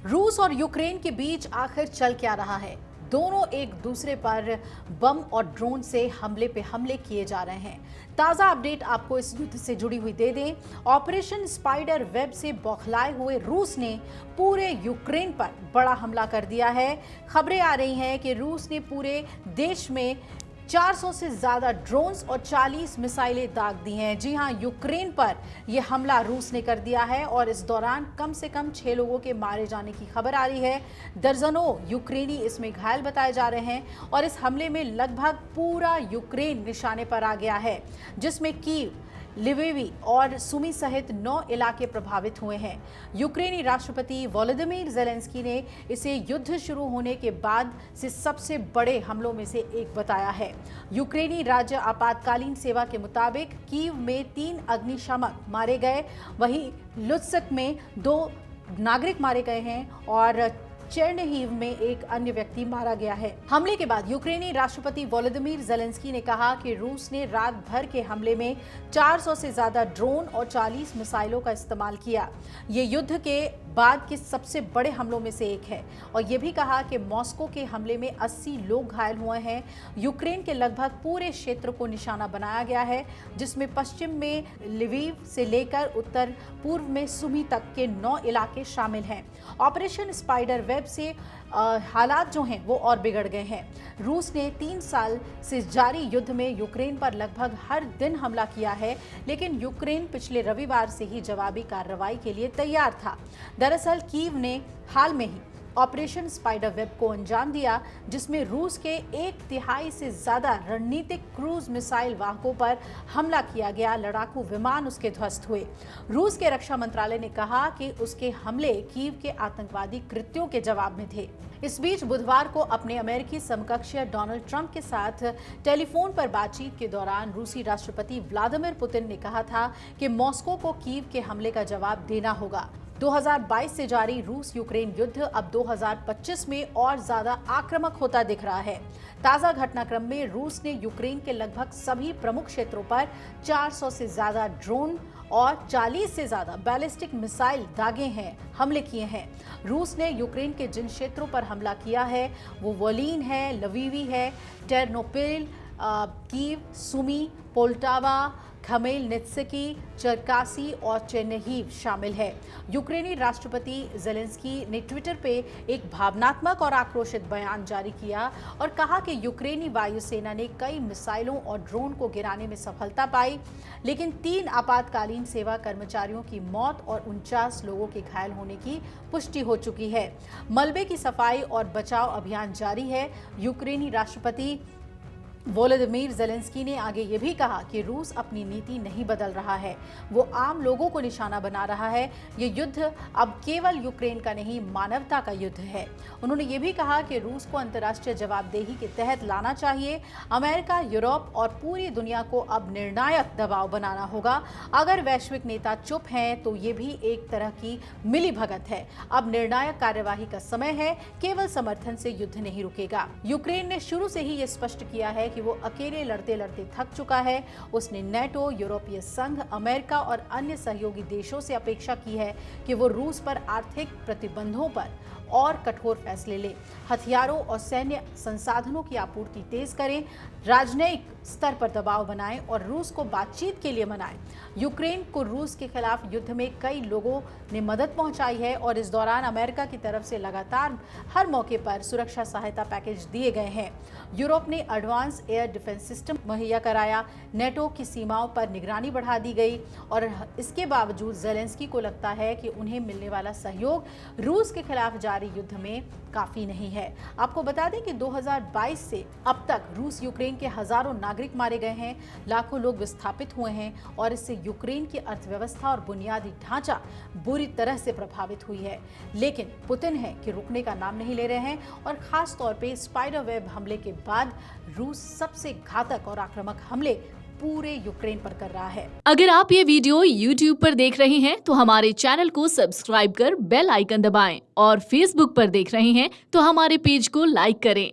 रूस और यूक्रेन के बीच आखिर चल क्या रहा है? दोनों एक दूसरे पर बम और ड्रोन से हमले पे हमले किए जा रहे हैं। ताजा अपडेट आपको इस युद्ध से जुड़ी हुई दे दें। ऑपरेशन स्पाइडर वेब से बौखलाए हुए रूस ने पूरे यूक्रेन पर बड़ा हमला कर दिया है। खबरें आ रही हैं कि रूस ने पूरे देश में 400 से ज्यादा ड्रोन्स और 40 मिसाइलें दाग दी हैं। जी हां, यूक्रेन पर यह हमला रूस ने कर दिया है और इस दौरान कम से कम 6 लोगों के मारे जाने की खबर आ रही है। दर्जनों यूक्रेनी इसमें घायल बताए जा रहे हैं और इस हमले में लगभग पूरा यूक्रेन निशाने पर आ गया है, जिसमें कीव, लिविव और सुमी सहित 9 इलाके प्रभावित हुए हैं। यूक्रेनी राष्ट्रपति वोलोदिमीर ज़ेलेंस्की ने इसे युद्ध शुरू होने के बाद से सबसे बड़े हमलों में से एक बताया है। यूक्रेनी राज्य आपातकालीन सेवा के मुताबिक कीव में 3 अग्निशामक मारे गए, वहीं लुत्स्क में 2 नागरिक मारे गए हैं और चेर्निहिव में एक अन्य व्यक्ति मारा गया है। हमले के बाद यूक्रेनी राष्ट्रपति वोलोदिमीर ज़ेलेंस्की ने कहा कि रूस ने रात भर के हमले में 400 से ज्यादा ड्रोन और 40 मिसाइलों का इस्तेमाल किया। ये युद्ध के बाद के सबसे बड़े हमलों में से एक है और ये भी कहा कि मॉस्को के हमले में 80 लोग घायल हुए हैं। यूक्रेन के लगभग पूरे क्षेत्र को निशाना बनाया गया है, जिसमें पश्चिम में लिविव से लेकर उत्तर पूर्व में सुमी तक के 9 इलाके शामिल हैं। ऑपरेशन स्पाइडर वेब से हालात जो हैं वो और बिगड़ गए हैं। रूस ने 3 साल से जारी युद्ध में यूक्रेन पर लगभग हर दिन हमला किया है, लेकिन यूक्रेन पिछले रविवार से ही जवाबी कार्रवाई के लिए तैयार था। दरअसल कीव ने हाल में ही ऑपरेशन स्पाइडर वेब को अंजाम दिया, जिसमें रूस के 1/3 से ज्यादा रणनीतिक क्रूज मिसाइल वाहकों पर हमला किया गया। लड़ाकू विमान उसके ध्वस्त हुए। रूस के रक्षा मंत्रालय ने कहा कि उसके हमले कीव के आतंकवादी कृत्यों के जवाब में थे। इस बीच बुधवार को अपने अमेरिकी समकक्ष डोनाल्ड ट्रंप के साथ टेलीफोन पर बातचीत के दौरान रूसी राष्ट्रपति व्लादिमीर पुतिन ने कहा था कि मॉस्को को कीव के हमले का जवाब देना होगा। 2022 से जारी रूस यूक्रेन युद्ध अब 2025 में और ज्यादा आक्रामक होता दिख रहा है। ताजा घटनाक्रम में रूस ने यूक्रेन के लगभग सभी प्रमुख क्षेत्रों पर 400 से ज्यादा ड्रोन और 40 से ज्यादा बैलिस्टिक मिसाइल दागे हैं, हमले किए हैं। रूस ने यूक्रेन के जिन क्षेत्रों पर हमला किया है वो वोलिन है, लवीवी है, टेर्नोपिल, कीव, सुमी, पोल्टावा, खमेलनित्स्की, चरकासी और चेर्निहिव शामिल है। यूक्रेनी राष्ट्रपति ज़ेलेंस्की ने ट्विटर पे एक भावनात्मक और आक्रोशित बयान जारी किया और कहा कि यूक्रेनी वायुसेना ने कई मिसाइलों और ड्रोन को गिराने में सफलता पाई, लेकिन 3 आपातकालीन सेवा कर्मचारियों की मौत और 49 लोगों के घायल होने की पुष्टि हो चुकी है। मलबे की सफाई और बचाव अभियान जारी है। यूक्रेनी राष्ट्रपति वोलोदिमीर ज़ेलेंस्की ने आगे ये भी कहा कि रूस अपनी नीति नहीं बदल रहा है, वो आम लोगों को निशाना बना रहा है। ये युद्ध अब केवल यूक्रेन का नहीं, मानवता का युद्ध है। उन्होंने ये भी कहा कि रूस को अंतर्राष्ट्रीय जवाबदेही के तहत लाना चाहिए। अमेरिका, यूरोप और पूरी दुनिया को अब निर्णायक दबाव बनाना होगा। अगर वैश्विक नेता चुप हैं तो ये भी एक तरह की मिलीभगत है। अब निर्णायक कार्यवाही का समय है, केवल समर्थन से युद्ध नहीं रुकेगा। यूक्रेन ने शुरू से ही ये स्पष्ट किया है कि वो अकेले लड़ते लड़ते थक चुका है। उसने नेटो, यूरोपीय संघ, अमेरिका और अन्य सहयोगी देशों से अपेक्षा की है कि वो रूस पर आर्थिक प्रतिबंधों पर और कठोर फैसले ले, हथियारों और सैन्य संसाधनों की आपूर्ति तेज करें, राजनयिक स्तर पर दबाव बनाएं और रूस को बातचीत के लिए मनाएं। यूक्रेन को रूस के खिलाफ युद्ध में कई लोगों ने मदद पहुंचाई है और इस दौरान अमेरिका की तरफ से लगातार हर मौके पर सुरक्षा सहायता पैकेज दिए गए हैं। यूरोप ने एडवांस एयर डिफेंस सिस्टम मुहैया कराया, नेटो की सीमाओं पर निगरानी बढ़ा दी गई और इसके बावजूद ज़ेलेंस्की को लगता है कि उन्हें मिलने वाला सहयोग रूस के खिलाफ जारी युद्ध में काफी नहीं है। आपको बता दें कि 2022 से अब तक रूस यूक्रेन के हजारों नागरिक मारे गए हैं, लाखों लोग विस्थापित हुए हैं और इससे यूक्रेन की अर्थव्यवस्था और बुनियादी ढांचा बुरी तरह से प्रभावित हुई है। लेकिन पुतिन है कि रुकने का नाम नहीं ले रहे हैं और खास तौर पे स्पाइडर वेब हमले के बाद रूस सबसे घातक और आक्रामक हमले पूरे यूक्रेन पर कर रहा है। अगर आप ये वीडियो YouTube पर देख रहे हैं तो हमारे चैनल को सब्सक्राइब कर बेल आइकन दबाएं और Facebook पर देख रहे हैं तो हमारे पेज को लाइक करें।